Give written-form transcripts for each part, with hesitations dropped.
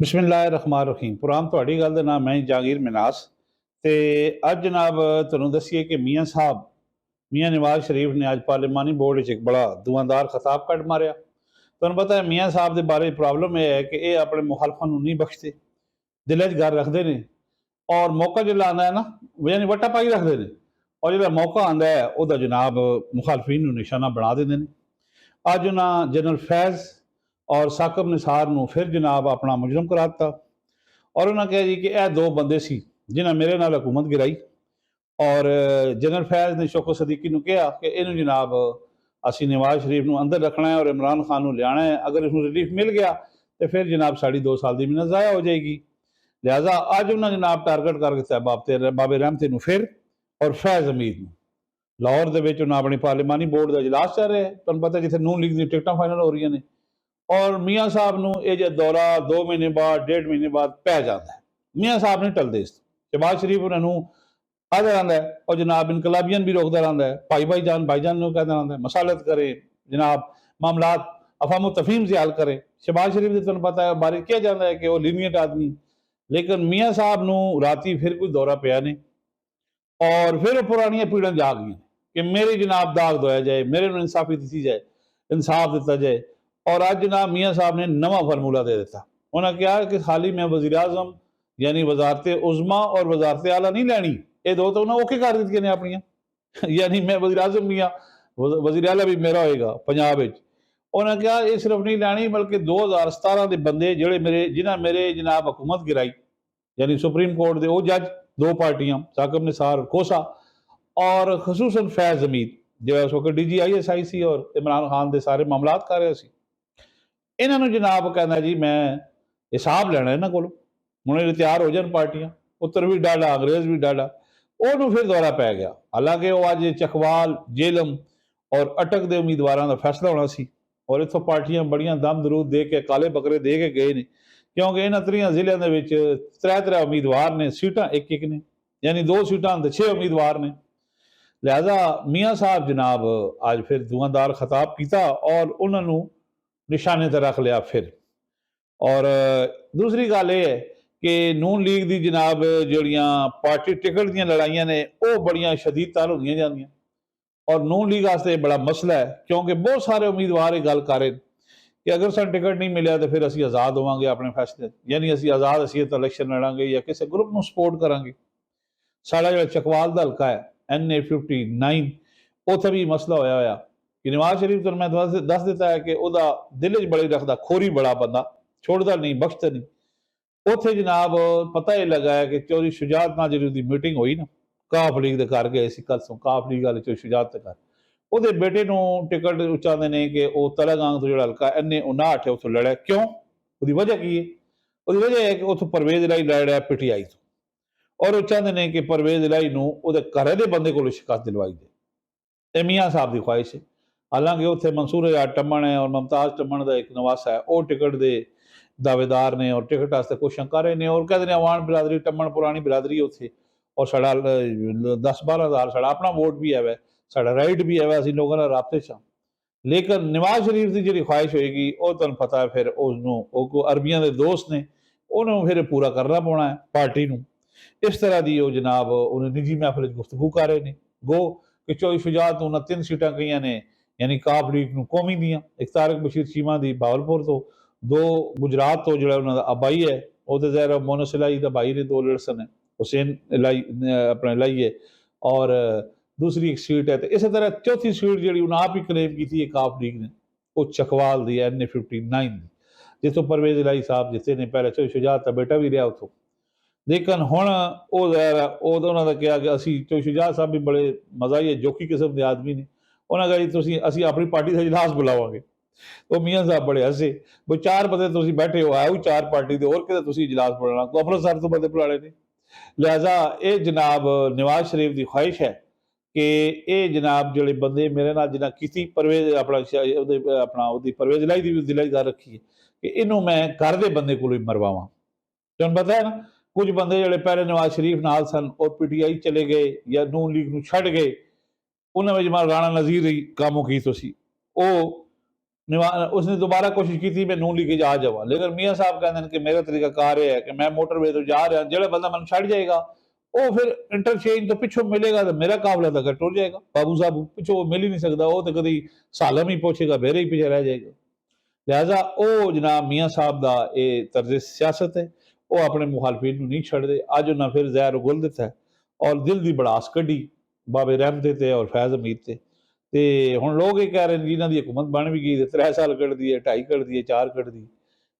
बिस्मिल्लाहिर्रहमानिर्रहीम। पुरान थोड़ी गल ना मैं जहांगीर मिनास ते अज जनाब तुहानूं दस्सिए कि मियाँ साहब मियाँ नवाज शरीफ ने अज पार्लिमानी बोर्ड एक बड़ा धुआंधार खिताब कट मारिया। तुहानूं पता है मियाँ साहब के बारे प्रॉब्लम यह है कि ये अपने मुखालफा नहीं बख्शते, दिल च घर रखते हैं और मौका जो आंदा है ना यानी वट्टा पाई रखते हैं और जो मौका आंदा है वह जनाब मुखालफिन निशाना बना देंगे। अज उन्हें जनरल फैज़ और साकब निसार नूं फिर जनाब अपना मुजरम करा दिता और उन्होंने कहा जी कि यह दो बंदे सी जिन्हें मेरे नाल हुकूमत गिराई और जनरल फैज़ ने शौकत सदीकी नूं कहा कि इन्हूं जनाब असी नवाज शरीफ नूं अंदर रखना है और इमरान खान नूं लियाना है। अगर इसनूं रिलीफ मिल गया तो फिर जनाब साड़ी 2 साल की मिहनत ज़ाया हो जाएगी। लिहाजा अज उन्होंने जनाब टारगेट कर दिता बाबे रहमते नूं फिर और फैज़ हमीद नूं। लाहौर दे विच उन्हां अपनी पार्लिमानी बोर्ड का इजलास चल रहा है, तुहानूं पता जिथे नून लीग दी टिकटां फाइनल हो रही ने और मियाँ साहब नूं ये जो दौरा 2 महीने बाद 1.5 महीने बाद पै जाता है। मियाँ साहब नहीं टलते इस शहबाज शरीफ उन्होंने आता रहा है और जनाब इनकलाबियन भी रोकता रहा है, भाई जान कहता रहा है मसालत करे जनाब मामलात अफाम तफहीम से हल करे। शहबाज शरीफ से तुहानूं पता है बारे किया जाता है कि वह लीनियट आदमी, लेकिन मियाँ साहब नूं राती फिर कोई दौरा पिया नहीं और फिर पुरानियां पीड़ा जाग गई कि मेरे जनाब दाग धोया जाए, मेरे को इंसाफी दी जाए, इंसाफ दिता जाए। और अज जनाब मियाँ साहब ने नवा फार्मूला दे दिता। उन्होंने कहा कि खाली मैं वज़ीर आज़म यानी वजारत उज़मा और वजारत आला नहीं लैनी, ये दो तो उन्हें औखे कर दी ने अपनियां यानी मैं वज़ीर आज़म भी हाँ, वज़ीर आला भी मेरा होएगा पंजाब विच। उन्होंने कहा ये सिर्फ नहीं लैनी बल्कि 2017 के बंदे जोड़े मेरे जिन्हें मेरे जनाब हुकूमत गिराई यानी सुप्रीम कोर्ट के वो जज दो पार्टियां साकब निसार और खोसा और खसूसन फैज़ हमीद जो उस वक्त DGISI सी और इमरान खान के सारे मामलात कर रहे सी। इन्होंने जनाब कहना जी मैं हिसाब लेना इन्होंने को हूँ तैयार हो जाए पार्टियां, पुत्र भी डाला अंग्रेज भी डाला, उन्होंने फिर दौरा पै गया। हालांकि वह अज चकवाल जेलम और अटक के उम्मीदवारों का फैसला होना सी और इतों पार्टियां बड़िया दम दरूद दे के काले बकरे दे के गए ने क्योंकि इन्होंने 3 जिलों के 3 उम्मीदवार ने, सीटां एक एक ने यानी 2 सीटां 6 उम्मीदवार ने। लिहाजा मियाँ साहब जनाब आज फिर धुआंधार खिताब किया और उन्होंने निशाने ते रख लिया फिर। और दूसरी गल यह है कि नून लीग की जनाब जड़ियाँ पार्टी टिकट दी लड़ाइयां ने वह बड़िया शदीद तार होंदियां जांदियां और नून लीग वास्ते बड़ा मसला है क्योंकि बहुत सारे उम्मीदवार ये गल कर रहे कि अगर सू टिकट नहीं मिले तो फिर असी आज़ाद होवांगे अपने फैसले यानी असी आज़ाद असीयत इलैक्शन लड़ांगे या किसी ग्रुप में सपोर्ट करांगे। साड़ा जो चकवाल का हल्का है NA59 उत्थे भी मसला होया होया कि नवाज शरीफ तो मैं दस दिता है कि वह दिल च बड़ी रखता, खोरी बड़ा बंदा, छोड़ता नहीं बख्शता नहीं। उत्थे जनाब पता ही लगा है कि चौधरी शुजात नाल जी मीटिंग हुई ना काफ लीग के घर गए कलसों काफ लीग वाले चौधरी शुजात के घर वो बेटे को टिकट चाहते हैं कि वह तलागांग तो जो हल्का NA59 है उतो लड़ा क्यों, उसकी वजह की है? उसकी वजह है कि उतो परवेज इलाही लड़ रहा PTI तो और वो चाहते हैं कि परवेज इलाही घर के बंदे को शिकस्त दिलवाई दे। मियाँ साहब की ख्वाहिश है। हालांकि उत्थे मंसूर टमन है और मुमताज टमन का एक नवासा है वह टिकट के दावेदार ने और टिकट वास्ते कोशिश कर रहे हैं और कहते हैं अवान बिरादरी टमन पुरानी बिरादरी उत्थे और साढ़ा 10-12 हज़ार साढ़ा अपना वोट भी है, साढ़ा राइट भी है, असं लोगों का राबते च। लेकिन नवाज शरीफ की जी ख्वाहिश होएगी वह तुहानूं पता है फिर उसनों अरबियां के दोस्त ने उन्होंने फिर पूरा करना पौना है पार्टी नूं। इस तरह की वो जनाब उन्हें निजी महफिल गुफ्तगू कर रहे हैं गो कि चौधरी शुजात उन्हें 3 सीटां कई ने यानी काफ लीग नूं कौमी दियां, एक तारक बशीर चीमा की भावलपुर तो, 2 गुजरात तो जो उन्होंने अबाई है वो तो ज़ाहिर मोनस इलाही का भाई ने 2 लड़सन है हुसैन इलाही अपना इलाही है और दूसरी एक सीट है। तो इस तरह चौथी सीट जी उन्हें आप ही क्लेम की थी काफ लीग ने वो चकवाल दी NA59 जितों परवेज इलाही साहब जिते ने पहले चौधरी शुजात का बेटा भी रहा उतों। लेकिन हुण उन्होंने कहा कि असी चौधरी शुजात साहब भी बड़े मज़ाही जोखी किस्म के आदमी ने उन्होंने कहा जी तुसीं असी अपनी पार्टी का इजलास बुलावांगे। तो मियाँ साहब बड़े हसे वो 4 बंदे तुसीं बैठे हो आए 4 पार्टी के और कि इजलास बुलाना तो अमृतसर तो बंदे बुला ने। लिहाजा ये जनाब नवाज शरीफ की ख्वाहिश है कि ये जनाब जोड़े बंदे मेरे नाल जिन्हें की परवेज अपना परवेज इलाही की भी दिलाई कर रखी है कि इनू मैं घर के बंदे को मरवावां। तुहानूं पता है ना कुछ बंदे जोड़े पहले नवाज शरीफ नाल सन और PTI चले गए या नून लीग नूं छड्ड गए उन्होंने में राणा नज़ीर ही कामों की तो सी उसने दोबारा कोशिश की थी मैं नून लीग आ जावा, लेकिन मियाँ साहब कहते कि मेरा तरीका कार है कि मैं मोटरवे तो जा रहा जो बंदा मैं छड़ जाएगा वो फिर इंटरचेंज तो पिछों मिलेगा तो मेरा काबला तो टुर जाएगा, बाबू साहब पिछों वो मिल ही नहीं सकता, वो तो कभी सालम ही पहुंचेगा मेरे ही पीछे रह जाएगा। लिहाजा वो जनाब मियाँ साहब का ये तर्ज सियासत है, वो अपने मुखालफिन नहीं छड़ते। अज उन्हें फिर जहर उगल दिता है और दिल की बड़ास कढ़ी बाबे रहमते ते और फैज़ हमीद ते। ते हुण लोग ये कह रहे हैं जिन्हां दी हुकूमत बन भी गई 3 साल कढ़दी है, 2.5 कढ़दी है, 4 कढ़दी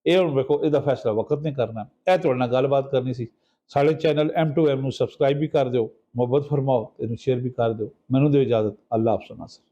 ये हुण वेखो इहदा फैसला वक्त ने करना। ਇਹ ਤੁਹਾਡੇ ਨਾਲ ਗੱਲਬਾਤ ਕਰਨੀ ਸੀ। ਸਾਡੇ ਚੈਨਲ M2M ਨੂੰ ਸਬਸਕ੍ਰਾइब भी कर दो, ਮੁਹੱਬਤ फरमाओ, ਇਹਨੂੰ शेयर भी कर दो। ਮੈਨੂੰ ਦਿਓ इजाज़त, अल्लाह हाफ़िज़ नासिर।